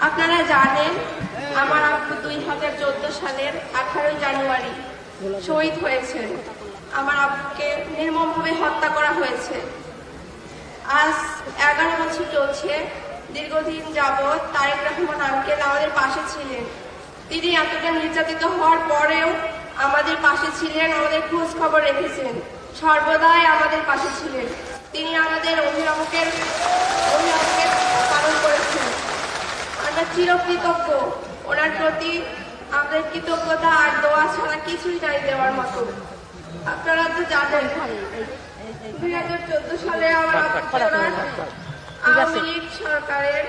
আপনারা জানেন আমার আব্বু 2014 সালের 18 জানুয়ারি শহীদ হয়েছেন। আমার আব্বুকে নির্মমভাবে হত্যা করা হয়েছে। আজ 11 বছর চলছে। দীর্ঘদিন যাবৎ তারেক রহমান আঙ্কেল আমাদের পাশে ছিলেন। তিনি এতটা নির্যাতিত হওয়ার পরেও আমাদের পাশে ছিলেন, আমাদের খোঁজ খবর রেখেছেন, সর্বদাই আমাদের পাশে ছিলেন। তিনি আমাদের অভিভাবকের পালন করেছেন। আমরা চিরকৃতজ্ঞ ওনার প্রতি। আমাদের কৃতজ্ঞতা আর দোয়া ছাড়া কিছুই নাই দেওয়ার মতো। আপনারা তো জানেন 2014 সালে আওয়ামী লীগ সরকারের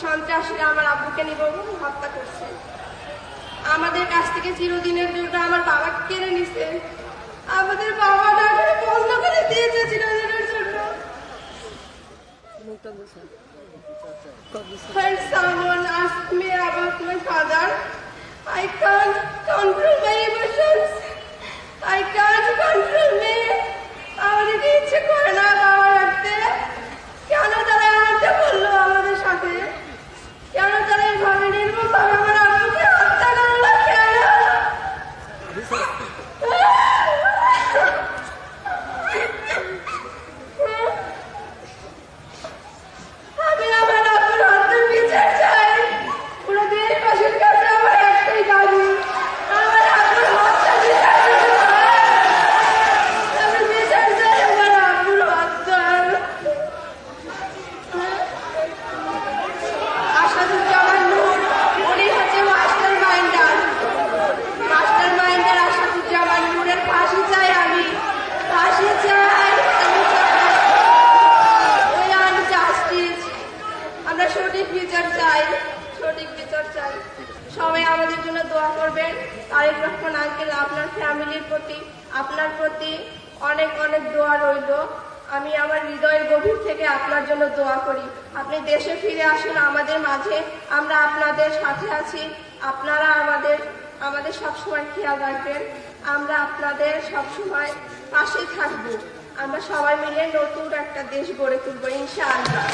সন্ত্রাসীরা আমার আব্বুকে নির্মমভাবে হত্যা করছে। আমাদের কাছ থেকে চিরদিনের জন্য আমার বাবাকে কেড়ে নিছে। আমাদের বাবাটা বন্ধ করে দিয়েছে চিরদিনের জন্য। When someone asked me about my father, I can't control my emotions. I can't control me. আমাদের ইচ্ছে করে না বাবা রাখতে। কেন তারা এমনটা বললো আমাদের সাথে? কেন তারা এইভাবে নির্মমভাবে আমার আব্বুকে হত্যা করলো? কেন? আমি আমার আব্বুর হত্যার বিচার চাই। পুরো দেশবাসীর কাছে আমার একটাই দাবি, আমার আব্বুর হত্যার বিচার করতে হবে। আমি বিচার চাই আমার আব্বুর হত্যার। আসাদুজ্জামান নূর, উনি হচ্ছে মাস্টার মাইন্ডার আসাদুজ্জামান নূরের ফাঁসি চাই। আমি ফাঁসি চাই। আমরা সঠিক বিচার চাই। সবাই আমাদের জন্য দোয়া করবেন। তারেক রহমান আঙ্কেল, আপনার ফ্যামিলির প্রতি, আপনার প্রতি অনেক অনেক দোয়া রইল। আমি আমার হৃদয়ের গভীর থেকে আপনার জন্য দোয়া করি। আপনি দেশে ফিরে আসুন আমাদের মাঝে। আমরা আপনাদের সাথে আছি। আপনারা আমাদের সবসময় খেয়াল রাখবেন। আমরা আপনাদের সবসময় পাশে থাকবো। আমরা সবাই মিলে নতুন একটা দেশ গড়ে তুলবো ইনশাআল্লাহ।